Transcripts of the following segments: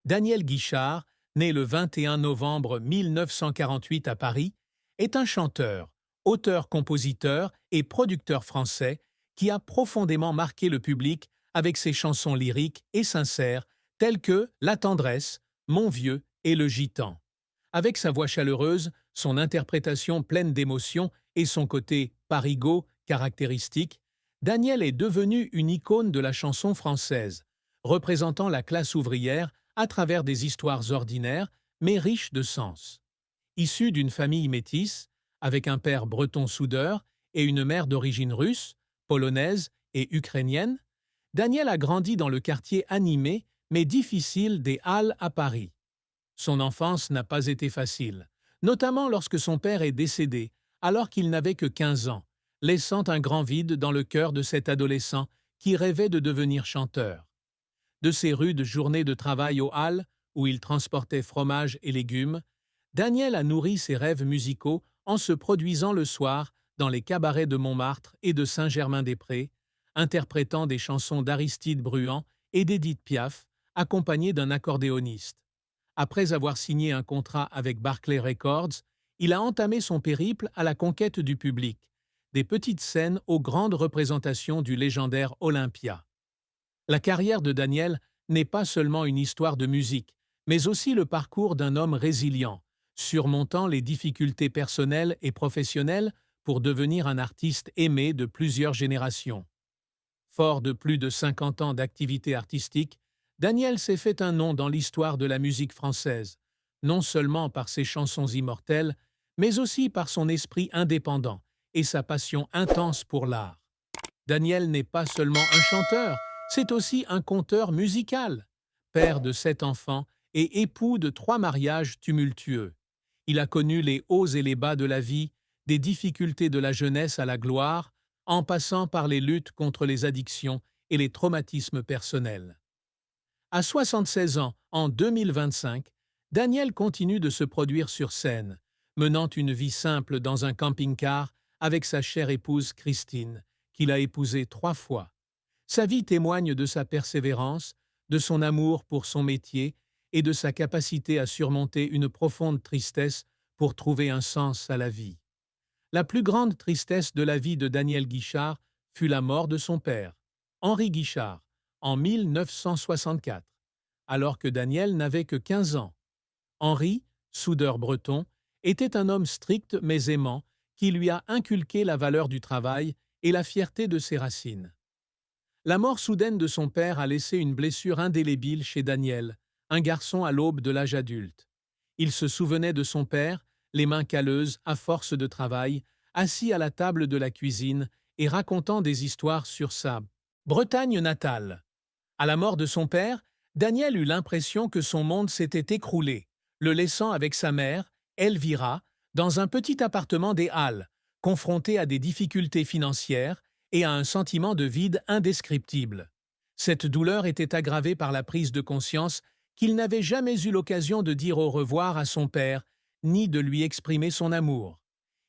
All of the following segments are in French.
Daniel Guichard, né le 21 novembre 1948 à Paris, est un chanteur, auteur-compositeur et producteur français qui a profondément marqué le public avec ses chansons lyriques et sincères telles que La tendresse, Mon vieux et Le gitan. Avec sa voix chaleureuse, son interprétation pleine d'émotion et son côté parigot caractéristique, Daniel est devenu une icône de la chanson française, représentant la classe ouvrière à travers des histoires ordinaires mais riches de sens. Issu d'une famille métisse, avec un père breton soudeur et une mère d'origine russe, polonaise et ukrainienne, Daniel a grandi dans le quartier animé mais difficile des Halles à Paris. Son enfance n'a pas été facile, notamment lorsque son père est décédé, alors qu'il n'avait que 15 ans, laissant un grand vide dans le cœur de cet adolescent qui rêvait de devenir chanteur. De ses rudes journées de travail aux Halles, où il transportait fromage et légumes, Daniel a nourri ses rêves musicaux en se produisant le soir dans les cabarets de Montmartre et de Saint-Germain-des-Prés, interprétant des chansons d'Aristide Bruand et d'Édith Piaf, accompagné d'un accordéoniste. Après avoir signé un contrat avec Barclay Records, il a entamé son périple à la conquête du public, des petites scènes aux grandes représentations du légendaire Olympia. La carrière de Daniel n'est pas seulement une histoire de musique, mais aussi le parcours d'un homme résilient, surmontant les difficultés personnelles et professionnelles pour devenir un artiste aimé de plusieurs générations. Fort de plus de 50 ans d'activité artistique, Daniel s'est fait un nom dans l'histoire de la musique française, non seulement par ses chansons immortelles, mais aussi par son esprit indépendant et sa passion intense pour l'art. Daniel n'est pas seulement un chanteur, c'est aussi un conteur musical, père de 7 enfants et époux de 3 mariages tumultueux. Il a connu les hauts et les bas de la vie, des difficultés de la jeunesse à la gloire, en passant par les luttes contre les addictions et les traumatismes personnels. À 76 ans, en 2025, Daniel continue de se produire sur scène, menant une vie simple dans un camping-car avec sa chère épouse Christine, qu'il a épousée 3 fois. Sa vie témoigne de sa persévérance, de son amour pour son métier et de sa capacité à surmonter une profonde tristesse pour trouver un sens à la vie. La plus grande tristesse de la vie de Daniel Guichard fut la mort de son père, Henri Guichard, en 1964, alors que Daniel n'avait que 15 ans. Henri, soudeur breton, était un homme strict mais aimant qui lui a inculqué la valeur du travail et la fierté de ses racines. La mort soudaine de son père a laissé une blessure indélébile chez Daniel, un garçon à l'aube de l'âge adulte. Il se souvenait de son père, les mains calleuses à force de travail, assis à la table de la cuisine et racontant des histoires sur sa Bretagne natale. À la mort de son père, Daniel eut l'impression que son monde s'était écroulé, le laissant avec sa mère, Elvira, dans un petit appartement des Halles, confronté à des difficultés financières et à un sentiment de vide indescriptible. Cette douleur était aggravée par la prise de conscience qu'il n'avait jamais eu l'occasion de dire au revoir à son père, ni de lui exprimer son amour.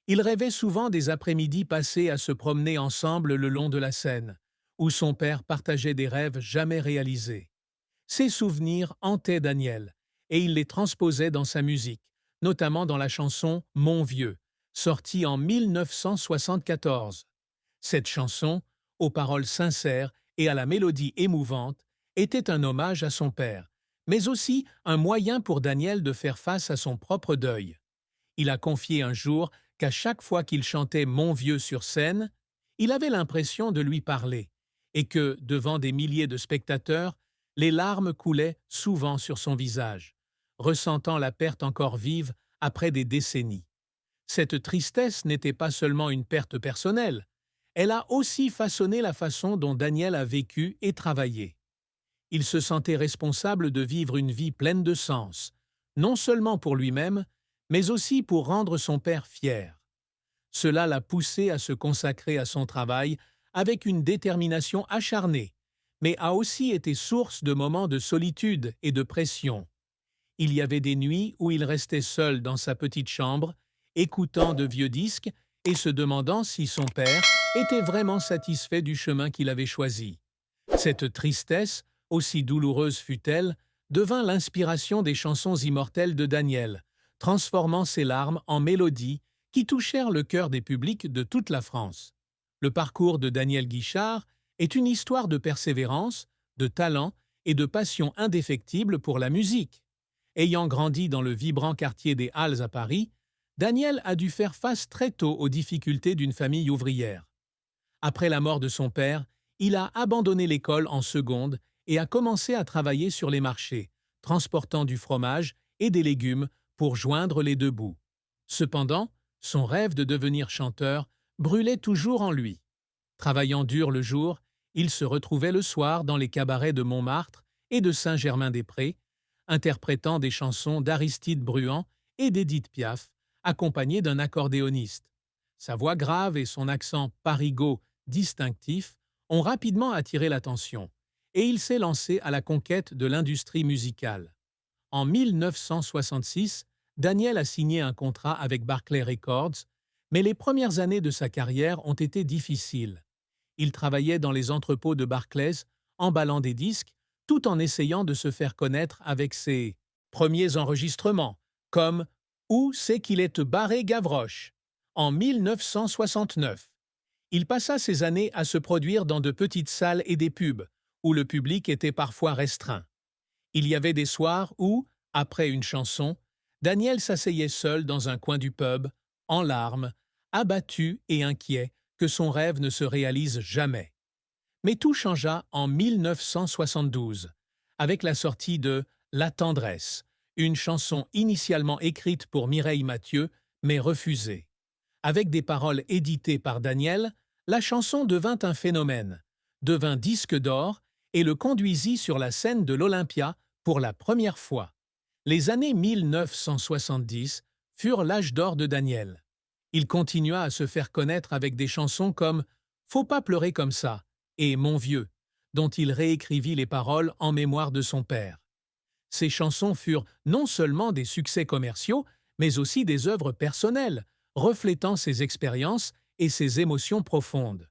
Il rêvait souvent des après-midi passés à se promener ensemble le long de la Seine, où son père partageait des rêves jamais réalisés. Ces souvenirs hantaient Daniel, et il les transposait dans sa musique, notamment dans la chanson Mon vieux, sortie en 1974. Cette chanson, aux paroles sincères et à la mélodie émouvante, était un hommage à son père, mais aussi un moyen pour Daniel de faire face à son propre deuil. Il a confié un jour qu'à chaque fois qu'il chantait Mon vieux sur scène, il avait l'impression de lui parler, et que, devant des milliers de spectateurs, les larmes coulaient souvent sur son visage, ressentant la perte encore vive après des décennies. Cette tristesse n'était pas seulement une perte personnelle, elle a aussi façonné la façon dont Daniel a vécu et travaillé. Il se sentait responsable de vivre une vie pleine de sens, non seulement pour lui-même, mais aussi pour rendre son père fier. Cela l'a poussé à se consacrer à son travail avec une détermination acharnée, mais a aussi été source de moments de solitude et de pression. Il y avait des nuits où il restait seul dans sa petite chambre, écoutant de vieux disques et se demandant si son père était vraiment satisfait du chemin qu'il avait choisi. Cette tristesse, aussi douloureuse fut-elle, devint l'inspiration des chansons immortelles de Daniel, transformant ses larmes en mélodies qui touchèrent le cœur des publics de toute la France. Le parcours de Daniel Guichard est une histoire de persévérance, de talent et de passion indéfectible pour la musique. Ayant grandi dans le vibrant quartier des Halles à Paris, Daniel a dû faire face très tôt aux difficultés d'une famille ouvrière. Après la mort de son père, il a abandonné l'école en seconde et a commencé à travailler sur les marchés, transportant du fromage et des légumes pour joindre les deux bouts. Cependant, son rêve de devenir chanteur brûlait toujours en lui. Travaillant dur le jour, il se retrouvait le soir dans les cabarets de Montmartre et de Saint-Germain-des-Prés, interprétant des chansons d'Aristide Bruand et d'Édith Piaf, accompagné d'un accordéoniste. Sa voix grave et son accent parigot distinctif ont rapidement attiré l'attention, et il s'est lancé à la conquête de l'industrie musicale. En 1966, Daniel a signé un contrat avec Barclay Records, mais les premières années de sa carrière ont été difficiles. Il travaillait dans les entrepôts de Barclays, emballant des disques, tout en essayant de se faire connaître avec ses premiers enregistrements, comme « Où c'est qu'il est barré Gavroche ?» en 1969. Il passa ses années à se produire dans de petites salles et des pubs, où le public était parfois restreint. Il y avait des soirs où, après une chanson, Daniel s'asseyait seul dans un coin du pub, en larmes, abattu et inquiet que son rêve ne se réalise jamais. Mais tout changea en 1972, avec la sortie de « La tendresse », une chanson initialement écrite pour Mireille Mathieu, mais refusée. Avec des paroles éditées par Daniel, la chanson devint un phénomène, devint disque d'or et le conduisit sur la scène de l'Olympia pour la première fois. Les années 1970 furent l'âge d'or de Daniel. Il continua à se faire connaître avec des chansons comme « Faut pas pleurer comme ça » et « Mon vieux », dont il réécrivit les paroles en mémoire de son père. Ces chansons furent non seulement des succès commerciaux, mais aussi des œuvres personnelles, reflétant ses expériences et ses émotions profondes.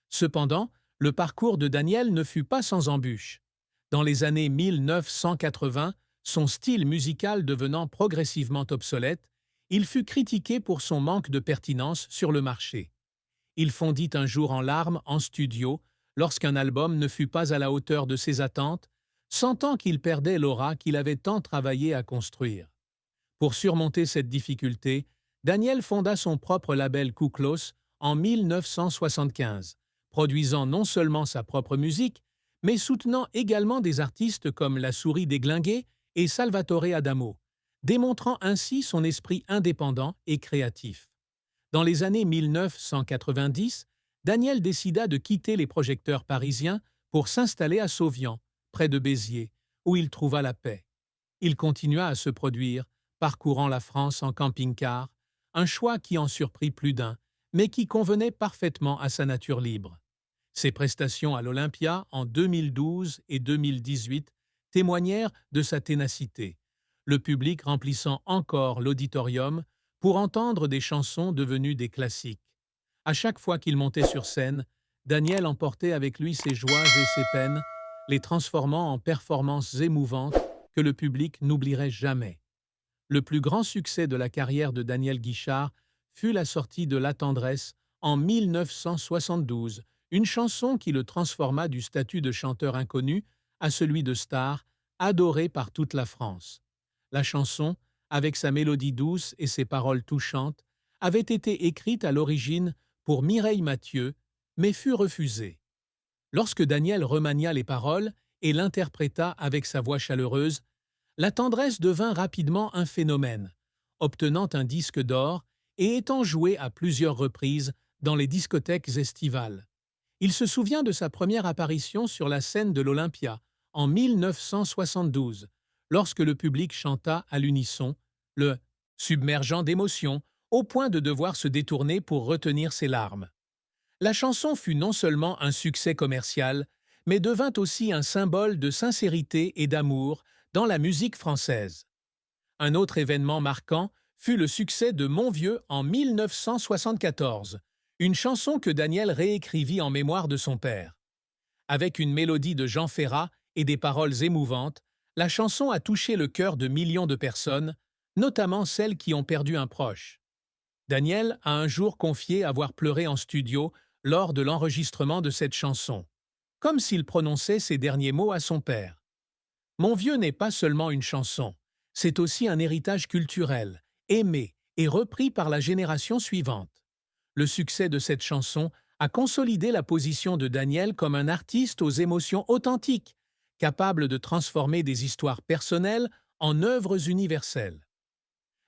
Cependant, le parcours de Daniel ne fut pas sans embûches. Dans les années 1980, son style musical devenant progressivement obsolète, il fut critiqué pour son manque de pertinence sur le marché. Il fondit un jour en larmes en studio lorsqu'un album ne fut pas à la hauteur de ses attentes, sentant qu'il perdait l'aura qu'il avait tant travaillé à construire. Pour surmonter cette difficulté, Daniel fonda son propre label Kouklos en 1975, produisant non seulement sa propre musique, mais soutenant également des artistes comme La Souris Déglinguée et Salvatore Adamo, démontrant ainsi son esprit indépendant et créatif. Dans les années 1990, Daniel décida de quitter les projecteurs parisiens pour s'installer à Sauvian, près de Béziers, où il trouva la paix. Il continua à se produire, parcourant la France en camping-car, un choix qui en surprit plus d'un, mais qui convenait parfaitement à sa nature libre. Ses prestations à l'Olympia en 2012 et 2018 témoignèrent de sa ténacité, le public remplissant encore l'auditorium pour entendre des chansons devenues des classiques. À chaque fois qu'il montait sur scène, Daniel emportait avec lui ses joies et ses peines, les transformant en performances émouvantes que le public n'oublierait jamais. Le plus grand succès de la carrière de Daniel Guichard fut la sortie de La tendresse en 1972, une chanson qui le transforma du statut de chanteur inconnu à celui de star, adoré par toute la France. La chanson, avec sa mélodie douce et ses paroles touchantes, avait été écrite à l'origine pour Mireille Mathieu, mais fut refusée. Lorsque Daniel remania les paroles et l'interpréta avec sa voix chaleureuse, La tendresse devint rapidement un phénomène, obtenant un disque d'or et étant joué à plusieurs reprises dans les discothèques estivales. Il se souvient de sa première apparition sur la scène de l'Olympia en 1972, lorsque le public chanta à l'unisson, le « submergeant d'émotion » au point de devoir se détourner pour retenir ses larmes. La chanson fut non seulement un succès commercial, mais devint aussi un symbole de sincérité et d'amour dans la musique française. Un autre événement marquant fut le succès de Mon vieux en 1974, une chanson que Daniel réécrivit en mémoire de son père. Avec une mélodie de Jean Ferrat et des paroles émouvantes, la chanson a touché le cœur de millions de personnes, notamment celles qui ont perdu un proche. Daniel a un jour confié avoir pleuré en studio lors de l'enregistrement de cette chanson, comme s'il prononçait ces derniers mots à son père. Mon vieux n'est pas seulement une chanson, c'est aussi un héritage culturel, aimé et repris par la génération suivante. Le succès de cette chanson a consolidé la position de Daniel comme un artiste aux émotions authentiques, capable de transformer des histoires personnelles en œuvres universelles.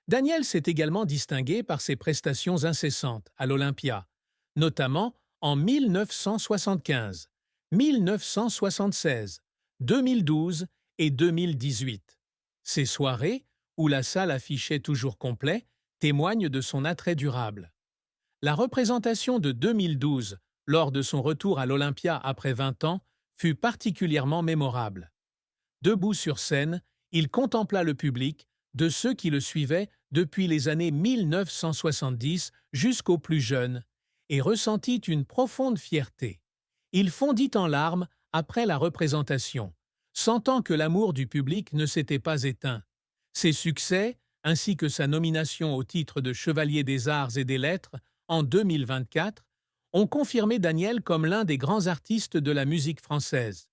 Daniel s'est également distingué par ses prestations incessantes à l'Olympia, notamment en 1975, 1976, 2012 et 2018. Ces soirées, où la salle affichait toujours complet, témoignent de son attrait durable. La représentation de 2012, lors de son retour à l'Olympia après 20 ans, fut particulièrement mémorable. Debout sur scène, il contempla le public, de ceux qui le suivaient depuis les années 1970 jusqu'aux plus jeunes, et ressentit une profonde fierté. Il fondit en larmes après la représentation, sentant que l'amour du public ne s'était pas éteint. Ses succès, ainsi que sa nomination au titre de Chevalier des Arts et des Lettres en 2024, ont confirmé Daniel comme l'un des grands artistes de la musique française,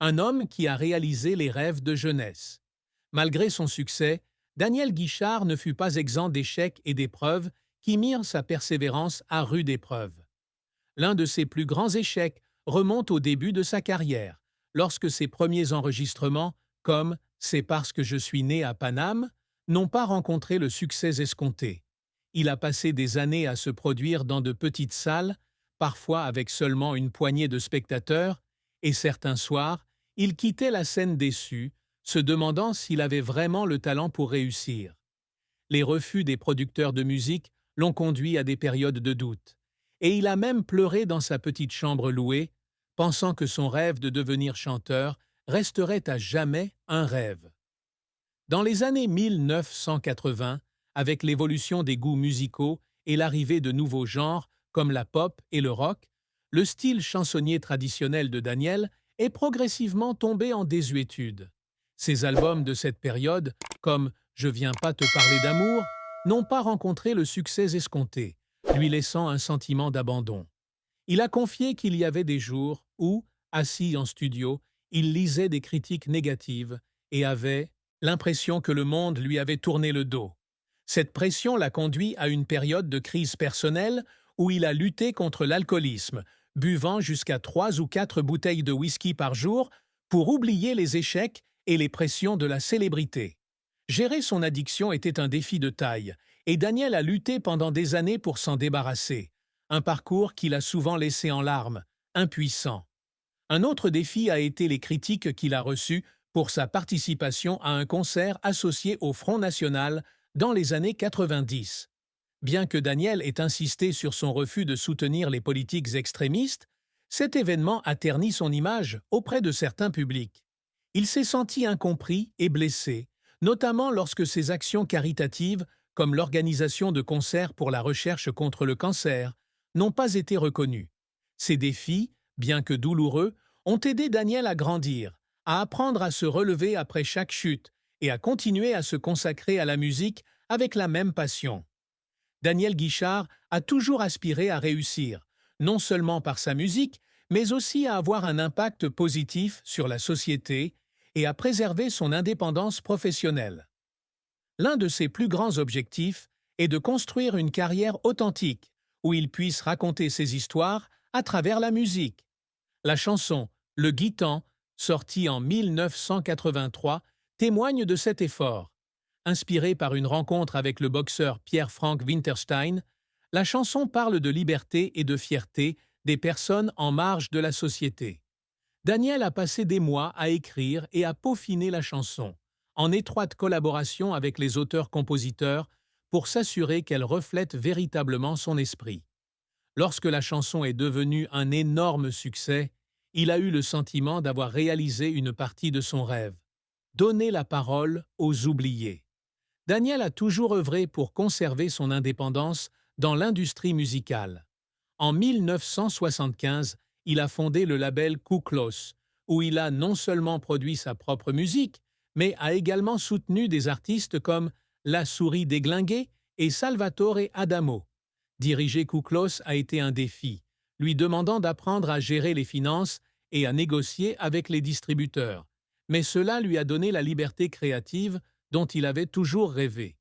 un homme qui a réalisé les rêves de jeunesse. Malgré son succès, Daniel Guichard ne fut pas exempt d'échecs et d'épreuves qui mirent sa persévérance à rude épreuve. L'un de ses plus grands échecs remonte au début de sa carrière, lorsque ses premiers enregistrements, comme C'est parce que je suis né à Paname, n'ont pas rencontré le succès escompté. Il a passé des années à se produire dans de petites salles, parfois avec seulement une poignée de spectateurs, et certains soirs, il quittait la scène déçu, se demandant s'il avait vraiment le talent pour réussir. Les refus des producteurs de musique l'ont conduit à des périodes de doute, et il a même pleuré dans sa petite chambre louée, pensant que son rêve de devenir chanteur resterait à jamais un rêve. Dans les années 1980, avec l'évolution des goûts musicaux et l'arrivée de nouveaux genres comme la pop et le rock, le style chansonnier traditionnel de Daniel est progressivement tombé en désuétude. Ses albums de cette période, comme Je viens pas te parler d'amour, n'ont pas rencontré le succès escompté, lui laissant un sentiment d'abandon. Il a confié qu'il y avait des jours où, assis en studio, il lisait des critiques négatives et avait l'impression que le monde lui avait tourné le dos. Cette pression l'a conduit à une période de crise personnelle où il a lutté contre l'alcoolisme, buvant jusqu'à 3 ou 4 bouteilles de whisky par jour pour oublier les échecs et les pressions de la célébrité. Gérer son addiction était un défi de taille, et Daniel a lutté pendant des années pour s'en débarrasser, un parcours qu'il a souvent laissé en larmes, impuissant. Un autre défi a été les critiques qu'il a reçues pour sa participation à un concert associé au Front National dans les années 90. Bien que Daniel ait insisté sur son refus de soutenir les politiques extrémistes, cet événement a terni son image auprès de certains publics. Il s'est senti incompris et blessé, notamment lorsque ses actions caritatives, comme l'organisation de concerts pour la recherche contre le cancer, n'ont pas été reconnues. Ces défis, bien que douloureux, ont aidé Daniel à grandir, à apprendre à se relever après chaque chute et à continuer à se consacrer à la musique avec la même passion. Daniel Guichard a toujours aspiré à réussir, non seulement par sa musique, mais aussi à avoir un impact positif sur la société et à préserver son indépendance professionnelle. L'un de ses plus grands objectifs est de construire une carrière authentique, où il puisse raconter ses histoires à travers la musique. La chanson « Le Guitan », sortie en 1983, témoigne de cet effort. Inspirée par une rencontre avec le boxeur Pierre-Franck Winterstein, la chanson parle de liberté et de fierté des personnes en marge de la société. Daniel a passé des mois à écrire et à peaufiner la chanson, en étroite collaboration avec les auteurs-compositeurs pour s'assurer qu'elle reflète véritablement son esprit. Lorsque la chanson est devenue un énorme succès, il a eu le sentiment d'avoir réalisé une partie de son rêve, donner la parole aux oubliés. Daniel a toujours œuvré pour conserver son indépendance dans l'industrie musicale. En 1975, il a fondé le label Kouklos, où il a non seulement produit sa propre musique, mais a également soutenu des artistes comme La Souris déglinguée et Salvatore Adamo. Diriger Kouklos a été un défi, lui demandant d'apprendre à gérer les finances et à négocier avec les distributeurs. Mais cela lui a donné la liberté créative dont il avait toujours rêvé.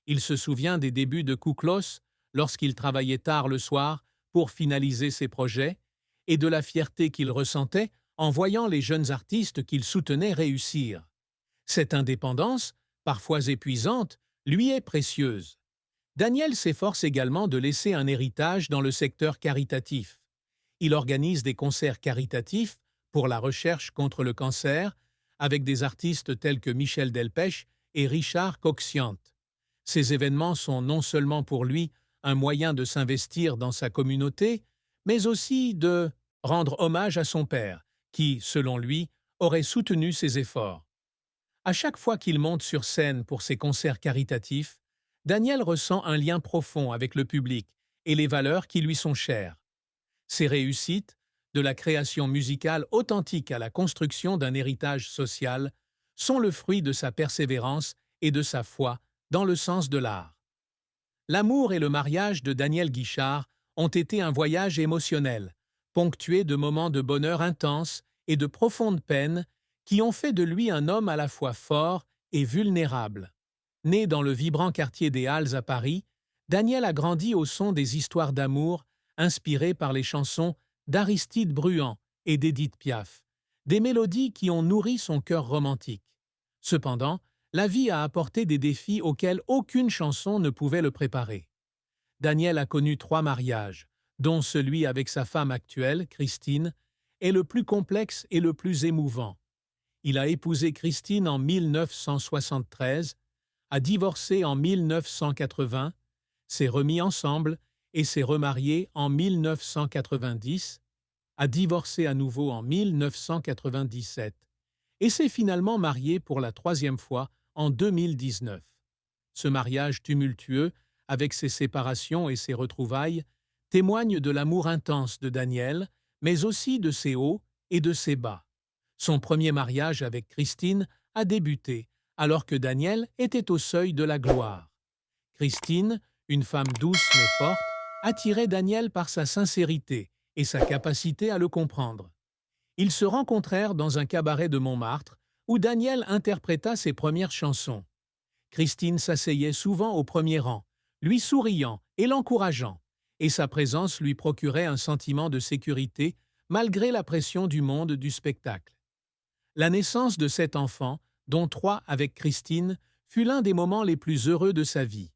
Il se souvient des débuts de Kouklos, lorsqu'il travaillait tard le soir pour finaliser ses projets, et de la fierté qu'il ressentait en voyant les jeunes artistes qu'il soutenait réussir. Cette indépendance, parfois épuisante, lui est précieuse. Daniel s'efforce également de laisser un héritage dans le secteur caritatif. Il organise des concerts caritatifs pour la recherche contre le cancer, avec des artistes tels que Michel Delpech et Richard Coxiant. Ces événements sont non seulement pour lui un moyen de s'investir dans sa communauté, mais aussi de rendre hommage à son père, qui, selon lui, aurait soutenu ses efforts. À chaque fois qu'il monte sur scène pour ses concerts caritatifs, Daniel ressent un lien profond avec le public et les valeurs qui lui sont chères. Ses réussites, de la création musicale authentique à la construction d'un héritage social, sont le fruit de sa persévérance et de sa foi dans le sens de l'art. L'amour et le mariage de Daniel Guichard ont été un voyage émotionnel, ponctué de moments de bonheur intense et de profonde peine qui ont fait de lui un homme à la fois fort et vulnérable. Né dans le vibrant quartier des Halles à Paris, Daniel a grandi au son des histoires d'amour inspirées par les chansons d'Aristide Bruand et d'Édith Piaf, des mélodies qui ont nourri son cœur romantique. Cependant, la vie a apporté des défis auxquels aucune chanson ne pouvait le préparer. Daniel a connu 3 mariages, dont celui avec sa femme actuelle, Christine, est le plus complexe et le plus émouvant. Il a épousé Christine en 1973, a divorcé en 1980, s'est remis ensemble et s'est remarié en 1990, a divorcé à nouveau en 1997 et s'est finalement marié pour la 3e fois en 2019. Ce mariage tumultueux, avec ses séparations et ses retrouvailles, témoigne de l'amour intense de Daniel, mais aussi de ses hauts et de ses bas. Son premier mariage avec Christine a débuté alors que Daniel était au seuil de la gloire. Christine, une femme douce mais forte, attirait Daniel par sa sincérité et sa capacité à le comprendre. Ils se rencontrèrent dans un cabaret de Montmartre où Daniel interpréta ses premières chansons. Christine s'asseyait souvent au premier rang, lui souriant et l'encourageant, et sa présence lui procurait un sentiment de sécurité malgré la pression du monde du spectacle. La naissance de 7 enfants, dont 3 avec Christine, fut l'un des moments les plus heureux de sa vie.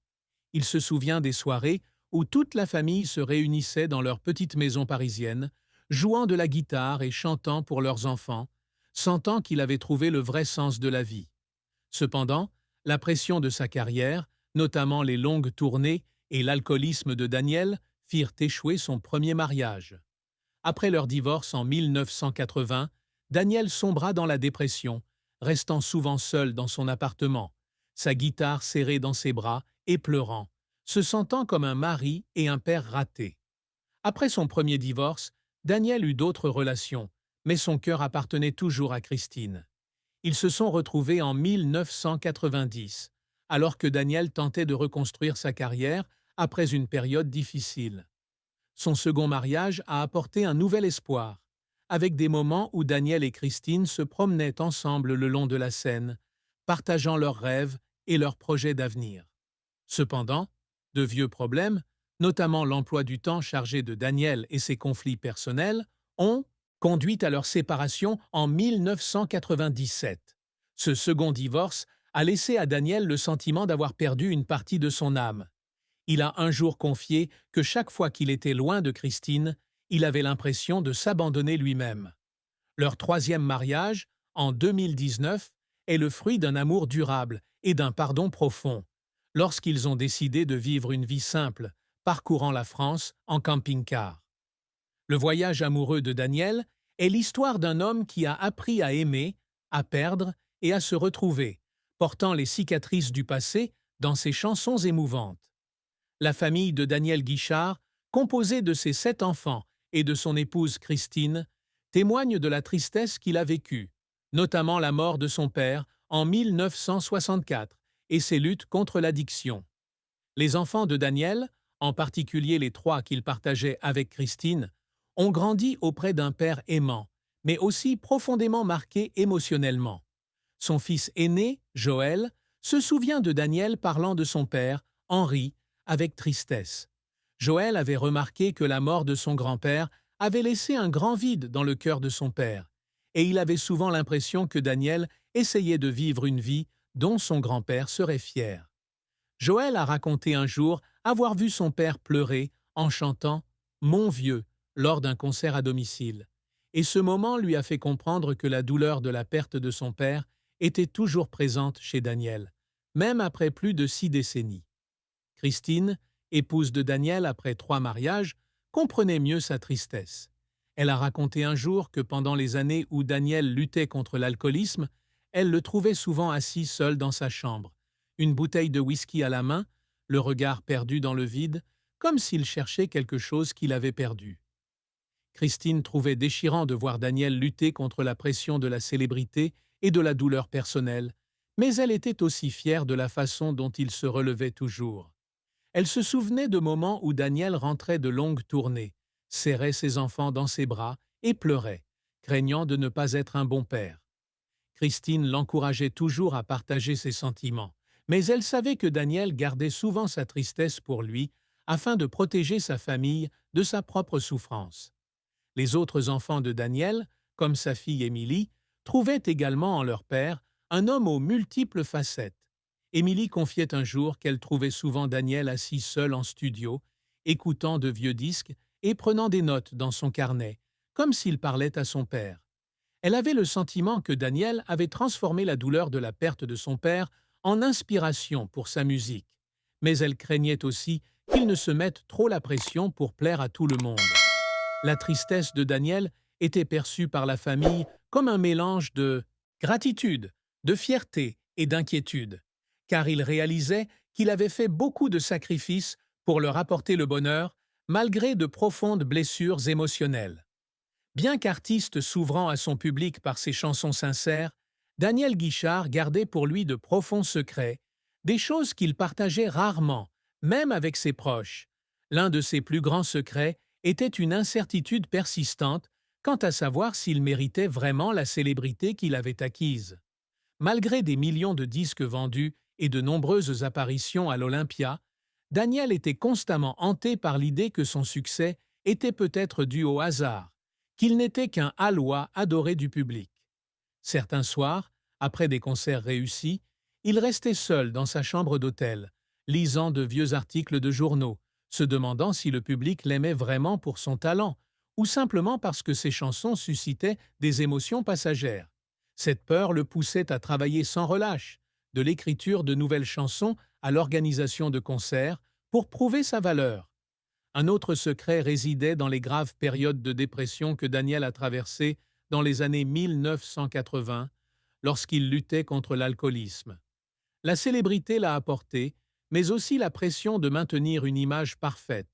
Il se souvient des soirées où toute la famille se réunissait dans leur petite maison parisienne, jouant de la guitare et chantant pour leurs enfants, sentant qu'il avait trouvé le vrai sens de la vie. Cependant, la pression de sa carrière, notamment les longues tournées et l'alcoolisme de Daniel, firent échouer son premier mariage. Après leur divorce en 1980, Daniel sombra dans la dépression, restant souvent seul dans son appartement, sa guitare serrée dans ses bras et pleurant, se sentant comme un mari et un père raté. Après son premier divorce, Daniel eut d'autres relations, mais son cœur appartenait toujours à Christine. Ils se sont retrouvés en 1990, alors que Daniel tentait de reconstruire sa carrière après une période difficile. Son second mariage a apporté un nouvel espoir, avec des moments où Daniel et Christine se promenaient ensemble le long de la Seine, partageant leurs rêves et leurs projets d'avenir. Cependant, de vieux problèmes, notamment l'emploi du temps chargé de Daniel et ses conflits personnels, ont conduit à leur séparation en 1997. Ce second divorce a laissé à Daniel le sentiment d'avoir perdu une partie de son âme. Il a un jour confié que chaque fois qu'il était loin de Christine, il avait l'impression de s'abandonner lui-même. Leur troisième mariage, en 2019, est le fruit d'un amour durable et d'un pardon profond, lorsqu'ils ont décidé de vivre une vie simple, parcourant la France en camping-car. Le voyage amoureux de Daniel est l'histoire d'un homme qui a appris à aimer, à perdre et à se retrouver, portant les cicatrices du passé dans ses chansons émouvantes. La famille de Daniel Guichard, composée de ses 7 enfants et de son épouse Christine, témoigne de la tristesse qu'il a vécue, notamment la mort de son père en 1964 et ses luttes contre l'addiction. Les enfants de Daniel, en particulier les 3 qu'il partageait avec Christine, ont grandi auprès d'un père aimant, mais aussi profondément marqué émotionnellement. Son fils aîné, Joël, se souvient de Daniel parlant de son père, Henri, avec tristesse. Joël avait remarqué que la mort de son grand-père avait laissé un grand vide dans le cœur de son père, et il avait souvent l'impression que Daniel essayait de vivre une vie dont son grand-père serait fier. Joël a raconté un jour avoir vu son père pleurer en chantant « Mon vieux » lors d'un concert à domicile, et ce moment lui a fait comprendre que la douleur de la perte de son père était toujours présente chez Daniel, même après plus de 6 décennies. Christine, épouse de Daniel après 3 mariages, comprenait mieux sa tristesse. Elle a raconté un jour que pendant les années où Daniel luttait contre l'alcoolisme, elle le trouvait souvent assis seul dans sa chambre, une bouteille de whisky à la main, le regard perdu dans le vide, comme s'il cherchait quelque chose qu'il avait perdu. Christine trouvait déchirant de voir Daniel lutter contre la pression de la célébrité et de la douleur personnelle, mais elle était aussi fière de la façon dont il se relevait toujours. Elle se souvenait de moments où Daniel rentrait de longues tournées, serrait ses enfants dans ses bras et pleurait, craignant de ne pas être un bon père. Christine l'encourageait toujours à partager ses sentiments, mais elle savait que Daniel gardait souvent sa tristesse pour lui afin de protéger sa famille de sa propre souffrance. Les autres enfants de Daniel, comme sa fille Émilie, trouvaient également en leur père un homme aux multiples facettes. Émilie confiait un jour qu'elle trouvait souvent Daniel assis seul en studio, écoutant de vieux disques et prenant des notes dans son carnet, comme s'il parlait à son père. Elle avait le sentiment que Daniel avait transformé la douleur de la perte de son père en inspiration pour sa musique, mais elle craignait aussi qu'il ne se mette trop la pression pour plaire à tout le monde. La tristesse de Daniel était perçue par la famille comme un mélange de gratitude, de fierté et d'inquiétude, car il réalisait qu'il avait fait beaucoup de sacrifices pour leur apporter le bonheur, malgré de profondes blessures émotionnelles. Bien qu'artiste s'ouvrant à son public par ses chansons sincères, Daniel Guichard gardait pour lui de profonds secrets, des choses qu'il partageait rarement, même avec ses proches. L'un de ses plus grands secrets était une incertitude persistante quant à savoir s'il méritait vraiment la célébrité qu'il avait acquise. Malgré des millions de disques vendus et de nombreuses apparitions à l'Olympia, Daniel était constamment hanté par l'idée que son succès était peut-être dû au hasard, qu'il n'était qu'un Hallois adoré du public. Certains soirs, après des concerts réussis, il restait seul dans sa chambre d'hôtel, lisant de vieux articles de journaux, se demandant si le public l'aimait vraiment pour son talent ou simplement parce que ses chansons suscitaient des émotions passagères. Cette peur le poussait à travailler sans relâche, de l'écriture de nouvelles chansons à l'organisation de concerts, pour prouver sa valeur. Un autre secret résidait dans les graves périodes de dépression que Daniel a traversées dans les années 1980, lorsqu'il luttait contre l'alcoolisme. La célébrité l'a apporté, mais aussi la pression de maintenir une image parfaite.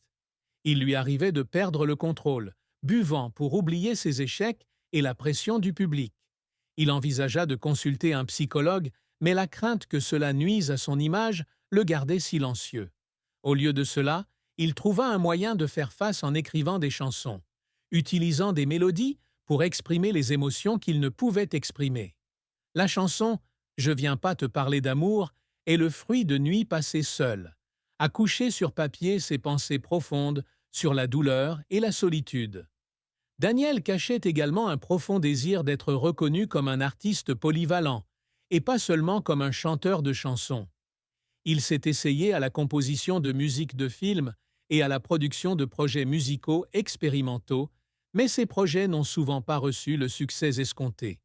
Il lui arrivait de perdre le contrôle, buvant pour oublier ses échecs et la pression du public. Il envisagea de consulter un psychologue, mais la crainte que cela nuise à son image le gardait silencieux. Au lieu de cela, il trouva un moyen de faire face en écrivant des chansons, utilisant des mélodies pour exprimer les émotions qu'il ne pouvait exprimer. La chanson « Je viens pas te parler d'amour » est le fruit de nuits passées seules, à coucher sur papier ses pensées profondes sur la douleur et la solitude. Daniel cachait également un profond désir d'être reconnu comme un artiste polyvalent, et pas seulement comme un chanteur de chansons. Il s'est essayé à la composition de musique de films et à la production de projets musicaux expérimentaux, mais ces projets n'ont souvent pas reçu le succès escompté.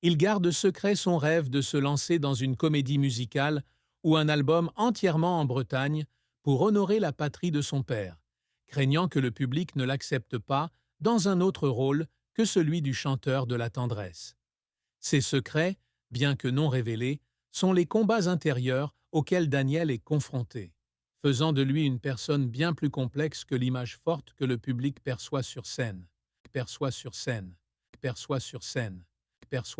Il garde secret son rêve de se lancer dans une comédie musicale ou un album entièrement en Bretagne pour honorer la patrie de son père, craignant que le public ne l'accepte pas dans un autre rôle que celui du chanteur de la tendresse. Ces secrets, bien que non révélés, sont les combats intérieurs auxquels Daniel est confronté, faisant de lui une personne bien plus complexe que l'image forte que le public perçoit sur scène, perçoit sur scène, perçoit sur scène, perçoit